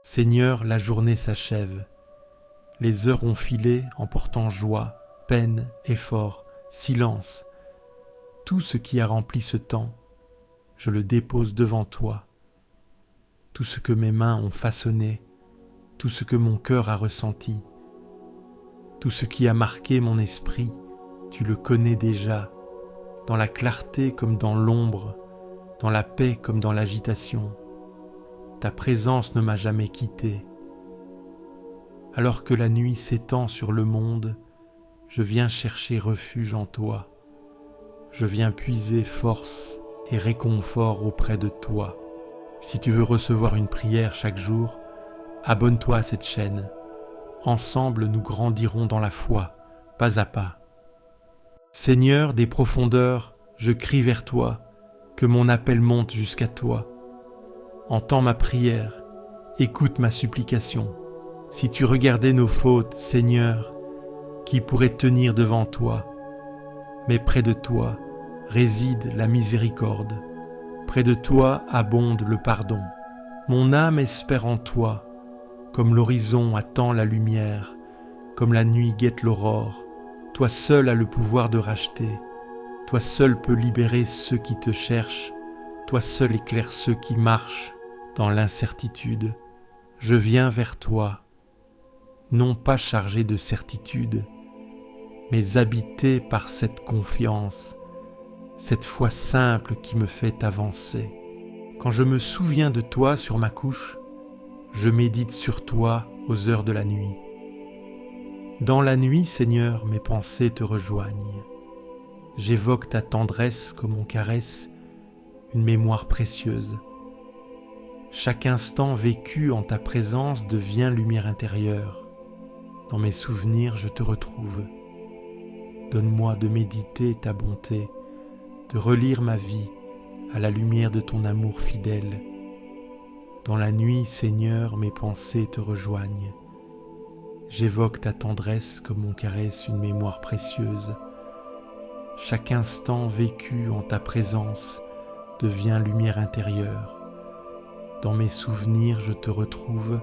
Seigneur, la journée s'achève. Les heures ont filé en portant joie, peine, effort, silence. Tout ce qui a rempli ce temps, je le dépose devant toi. Tout ce que mes mains ont façonné, tout ce que mon cœur a ressenti, tout ce qui a marqué mon esprit, tu le connais déjà, dans la clarté comme dans l'ombre, dans la paix comme dans l'agitation. Ta présence ne m'a jamais quitté. Alors que la nuit s'étend sur le monde, je viens chercher refuge en toi. Je viens puiser force et réconfort auprès de toi. Si tu veux recevoir une prière chaque jour, abonne-toi à cette chaîne. Ensemble, nous grandirons dans la foi, pas à pas. Seigneur des profondeurs, je crie vers toi, que mon appel monte jusqu'à toi. Entends ma prière, écoute ma supplication. Si tu regardais nos fautes, Seigneur, qui pourrait tenir devant toi? Mais près de toi réside la miséricorde. Près de toi abonde le pardon. Mon âme espère en toi, comme l'horizon attend la lumière, comme la nuit guette l'aurore. Toi seul as le pouvoir de racheter. Toi seul peux libérer ceux qui te cherchent. Toi seul éclaire ceux qui marchent dans l'incertitude. Je viens vers toi, non pas chargé de certitude, mais habité par cette confiance, cette foi simple qui me fait avancer. Quand je me souviens de toi sur ma couche, je médite sur toi aux heures de la nuit. Dans la nuit, Seigneur, mes pensées te rejoignent. J'évoque ta tendresse comme on caresse une mémoire précieuse. Chaque instant vécu en ta présence devient lumière intérieure. Dans mes souvenirs, je te retrouve. Donne-moi de méditer ta bonté, de relire ma vie à la lumière de ton amour fidèle. Dans la nuit, Seigneur, mes pensées te rejoignent. J'évoque ta tendresse comme on caresse une mémoire précieuse. Chaque instant vécu en ta présence devient lumière intérieure. Dans mes souvenirs, je te retrouve.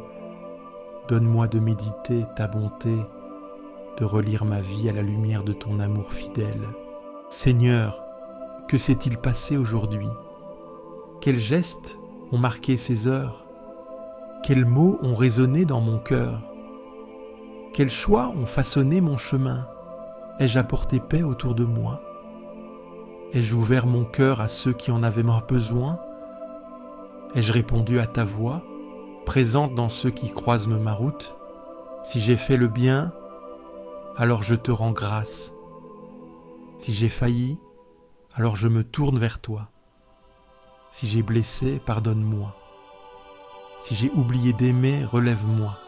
Donne-moi de méditer ta bonté, de relire ma vie à la lumière de ton amour fidèle. Seigneur, que s'est-il passé aujourd'hui? Quels gestes ont marqué ces heures? Quels mots ont résonné dans mon cœur? Quels choix ont façonné mon chemin? Ai-je apporté paix autour de moi? Ai-je ouvert mon cœur à ceux qui en avaient besoin? Ai-je répondu à ta voix, présente dans ceux qui croisent ma route? Si j'ai fait le bien, alors je te rends grâce. Si j'ai failli, alors je me tourne vers toi. Si j'ai blessé, pardonne-moi. Si j'ai oublié d'aimer, relève-moi.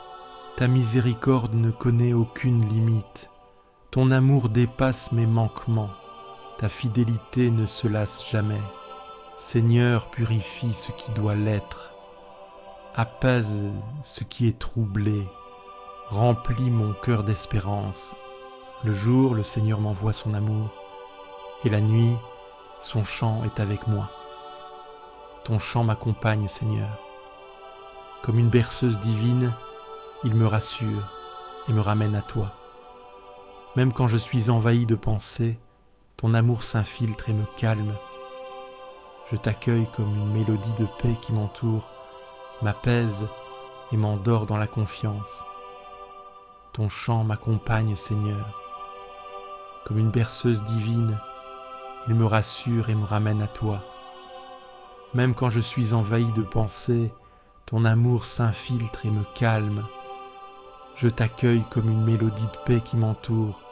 Ta miséricorde ne connaît aucune limite. Ton amour dépasse mes manquements. Ta fidélité ne se lasse jamais. Seigneur, purifie ce qui doit l'être. Apaise ce qui est troublé. Remplis mon cœur d'espérance. Le jour, le Seigneur m'envoie son amour, et la nuit, son chant est avec moi. Ton chant m'accompagne, Seigneur. Comme une berceuse divine, il me rassure et me ramène à toi. Même quand je suis envahi de pensées, ton amour s'infiltre et me calme. Je t'accueille comme une mélodie de paix qui m'entoure, m'apaise et m'endort dans la confiance. Ton chant m'accompagne, Seigneur. Comme une berceuse divine, il me rassure et me ramène à toi. Même quand je suis envahi de pensées, ton amour s'infiltre et me calme. Je t'accueille comme une mélodie de paix qui m'entoure,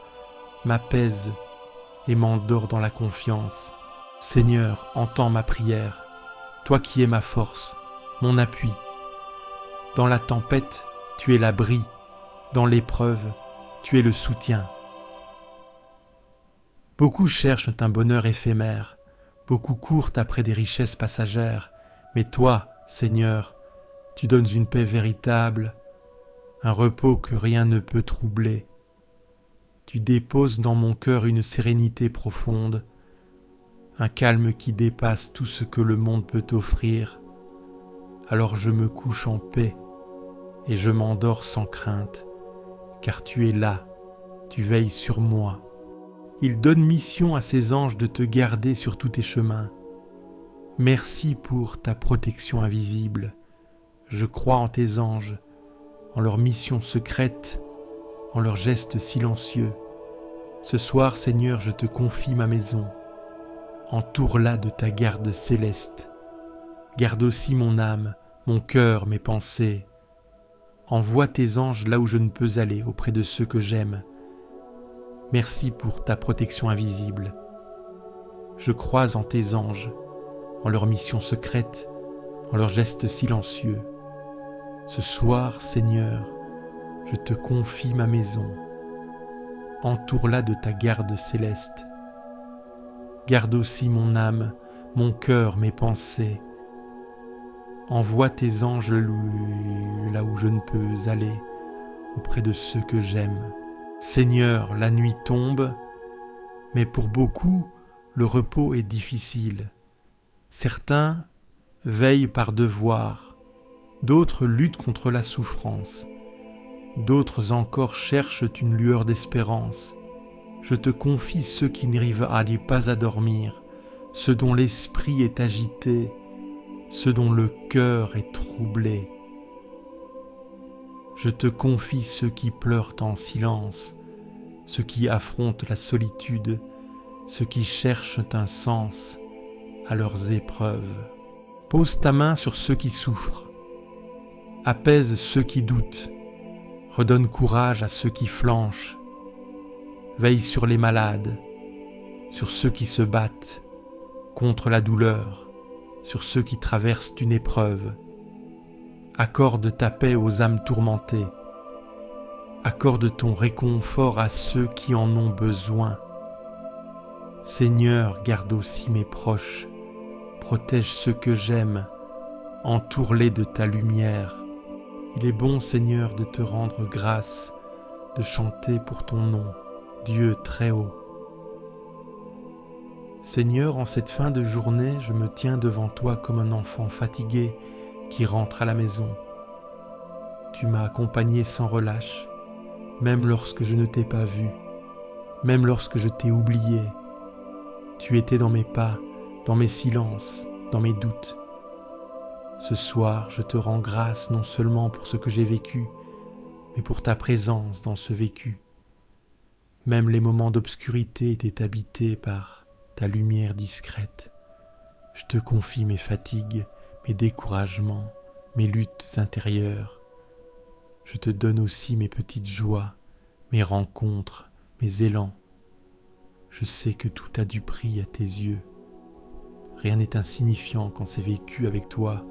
m'apaise et m'endort dans la confiance. Seigneur, entends ma prière, toi qui es ma force, mon appui. Dans la tempête, tu es l'abri, dans l'épreuve, tu es le soutien. Beaucoup cherchent un bonheur éphémère, beaucoup courent après des richesses passagères, mais toi, Seigneur, tu donnes une paix véritable, un repos que rien ne peut troubler. Tu déposes dans mon cœur une sérénité profonde, un calme qui dépasse tout ce que le monde peut offrir. Alors je me couche en paix, et je m'endors sans crainte, car tu es là, tu veilles sur moi. Il donne mission à ses anges de te garder sur tous tes chemins. Merci pour ta protection invisible. Je crois en tes anges, en leur mission secrète, en leurs gestes silencieux. Ce soir, Seigneur, je te confie ma maison. Entoure-la de ta garde céleste. Garde aussi mon âme, mon cœur, mes pensées. Envoie tes anges là où je ne peux aller, auprès de ceux que j'aime. Merci pour ta protection invisible. Je crois en tes anges, en leur mission secrète, en leurs gestes silencieux. Ce soir, Seigneur, je te confie ma maison. Entoure-la de ta garde céleste. Garde aussi mon âme, mon cœur, mes pensées. Envoie tes anges là où je ne peux aller, auprès de ceux que j'aime. Seigneur, la nuit tombe, mais pour beaucoup, le repos est difficile. Certains veillent par devoir, d'autres luttent contre la souffrance, d'autres encore cherchent une lueur d'espérance. Je te confie ceux qui n'arrivent pas à dormir, ceux dont l'esprit est agité, ceux dont le cœur est troublé. Je te confie ceux qui pleurent en silence, ceux qui affrontent la solitude, ceux qui cherchent un sens à leurs épreuves. Pose ta main sur ceux qui souffrent, apaise ceux qui doutent, redonne courage à ceux qui flanchent, veille sur les malades, sur ceux qui se battent contre la douleur, sur ceux qui traversent une épreuve. Accorde ta paix aux âmes tourmentées. Accorde ton réconfort à ceux qui en ont besoin. Seigneur, garde aussi mes proches. Protège ceux que j'aime. Entoure-les de ta lumière. Il est bon, Seigneur, de te rendre grâce, de chanter pour ton nom, Dieu très haut. Seigneur, en cette fin de journée, je me tiens devant toi comme un enfant fatigué qui rentre à la maison. Tu m'as accompagné sans relâche, même lorsque je ne t'ai pas vu, même lorsque je t'ai oublié. Tu étais dans mes pas, dans mes silences, dans mes doutes. Ce soir, je te rends grâce non seulement pour ce que j'ai vécu, mais pour ta présence dans ce vécu. Même les moments d'obscurité étaient habités par ta lumière discrète. Je te confie mes fatigues, mes découragements, mes luttes intérieures. Je te donne aussi mes petites joies, mes rencontres, mes élans. Je sais que tout a du prix à tes yeux. Rien n'est insignifiant quand c'est vécu avec toi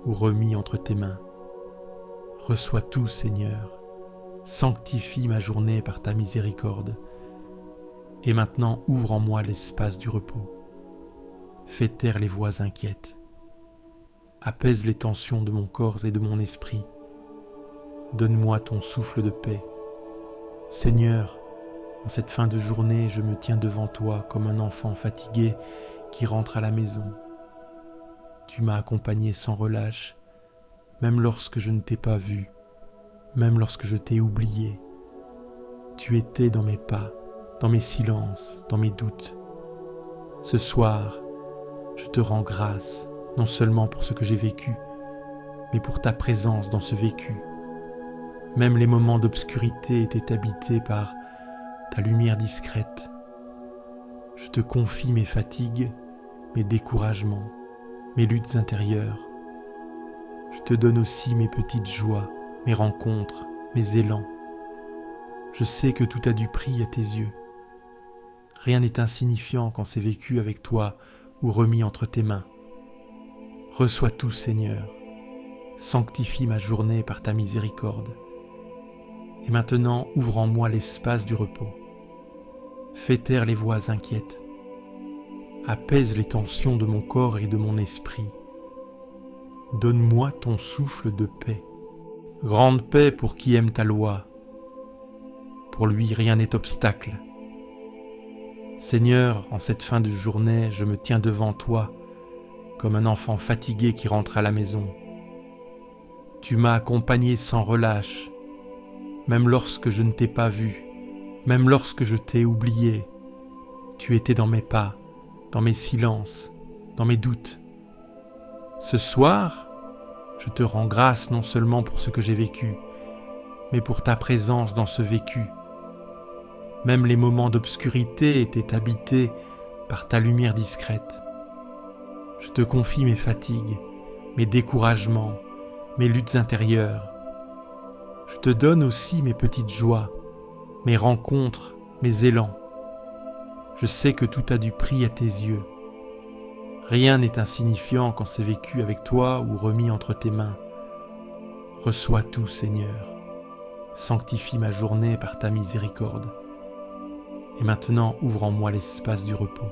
ou remis entre tes mains. Reçois tout, Seigneur. Sanctifie ma journée par ta miséricorde. Et maintenant, ouvre en moi l'espace du repos. Fais taire les voix inquiètes. Apaise les tensions de mon corps et de mon esprit. Donne-moi ton souffle de paix. Seigneur, en cette fin de journée, je me tiens devant toi comme un enfant fatigué qui rentre à la maison. Tu m'as accompagné sans relâche, même lorsque je ne t'ai pas vu, même lorsque je t'ai oublié. Tu étais dans mes pas, dans mes silences, dans mes doutes. Ce soir, je te rends grâce, non seulement pour ce que j'ai vécu, mais pour ta présence dans ce vécu. Même les moments d'obscurité étaient habités par ta lumière discrète. Je te confie mes fatigues, mes découragements, mes luttes intérieures. Je te donne aussi mes petites joies, mes rencontres, mes élans. Je sais que tout a du prix à tes yeux. Rien n'est insignifiant quand c'est vécu avec toi ou remis entre tes mains. Reçois tout, Seigneur. Sanctifie ma journée par ta miséricorde. Et maintenant, ouvre en moi l'espace du repos. Fais taire les voix inquiètes. Apaise les tensions de mon corps et de mon esprit. Donne-moi ton souffle de paix. Grande paix pour qui aime ta loi. Pour lui, rien n'est obstacle. Seigneur, en cette fin de journée, je me tiens devant toi comme un enfant fatigué qui rentre à la maison. Tu m'as accompagné sans relâche, même lorsque je ne t'ai pas vu, même lorsque je t'ai oublié. Tu étais dans mes pas, dans mes silences, dans mes doutes. Ce soir, je te rends grâce non seulement pour ce que j'ai vécu, mais pour ta présence dans ce vécu. Même les moments d'obscurité étaient habités par ta lumière discrète. Je te confie mes fatigues, mes découragements, mes luttes intérieures. Je te donne aussi mes petites joies, mes rencontres, mes élans. Je sais que tout a du prix à tes yeux. Rien n'est insignifiant quand c'est vécu avec toi ou remis entre tes mains. Reçois tout, Seigneur. Sanctifie ma journée par ta miséricorde. Et maintenant, ouvre en moi l'espace du repos.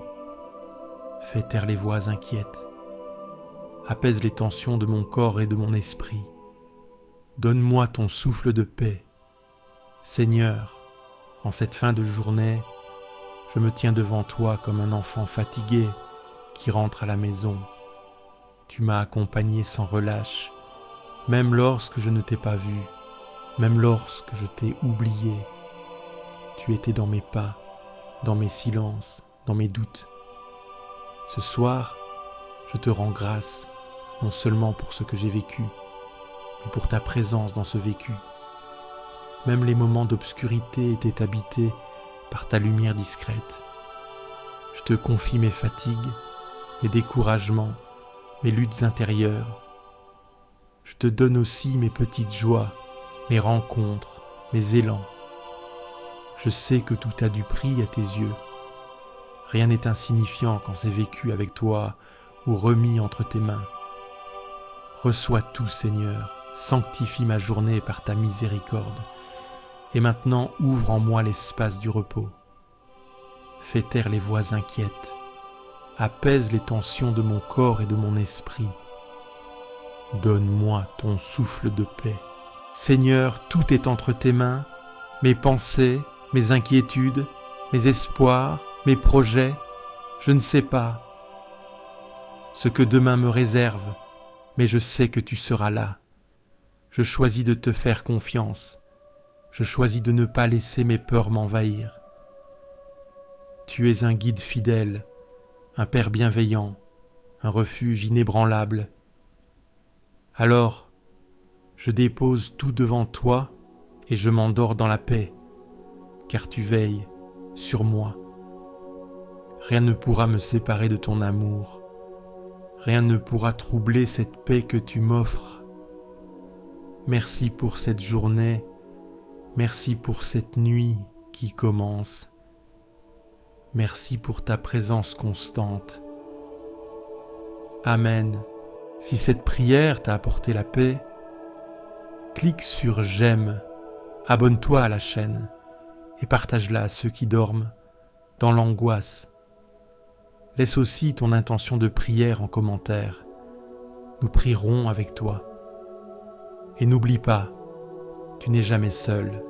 Fais taire les voix inquiètes. Apaise les tensions de mon corps et de mon esprit. Donne-moi ton souffle de paix. Seigneur, en cette fin de journée, je me tiens devant toi comme un enfant fatigué qui rentre à la maison. Tu m'as accompagné sans relâche, même lorsque je ne t'ai pas vu, même lorsque je t'ai oublié. Tu étais dans mes pas, dans mes silences, dans mes doutes. Ce soir, je te rends grâce, non seulement pour ce que j'ai vécu, mais pour ta présence dans ce vécu. Même les moments d'obscurité étaient habités par ta lumière discrète. Je te confie mes fatigues, mes découragements, mes luttes intérieures. Je te donne aussi mes petites joies, mes rencontres, mes élans. Je sais que tout a du prix à tes yeux. Rien n'est insignifiant quand c'est vécu avec toi ou remis entre tes mains. Reçois tout, Seigneur, sanctifie ma journée par ta miséricorde, et maintenant ouvre en moi l'espace du repos. Fais taire les voix inquiètes, apaise les tensions de mon corps et de mon esprit. Donne-moi ton souffle de paix. Seigneur, tout est entre tes mains, mes pensées, mes inquiétudes, mes espoirs, mes projets. Je ne sais pas ce que demain me réserve, mais je sais que tu seras là. Je choisis de te faire confiance. Je choisis de ne pas laisser mes peurs m'envahir. Tu es un guide fidèle, un Père bienveillant, un refuge inébranlable. Alors, je dépose tout devant toi et je m'endors dans la paix, car tu veilles sur moi. Rien ne pourra me séparer de ton amour. Rien ne pourra troubler cette paix que tu m'offres. Merci pour cette journée, merci pour cette nuit qui commence. Merci pour ta présence constante. Amen. Si cette prière t'a apporté la paix, clique sur j'aime, abonne-toi à la chaîne et partage-la à ceux qui dorment dans l'angoisse. Laisse aussi ton intention de prière en commentaire. Nous prierons avec toi. Et n'oublie pas, tu n'es jamais seul.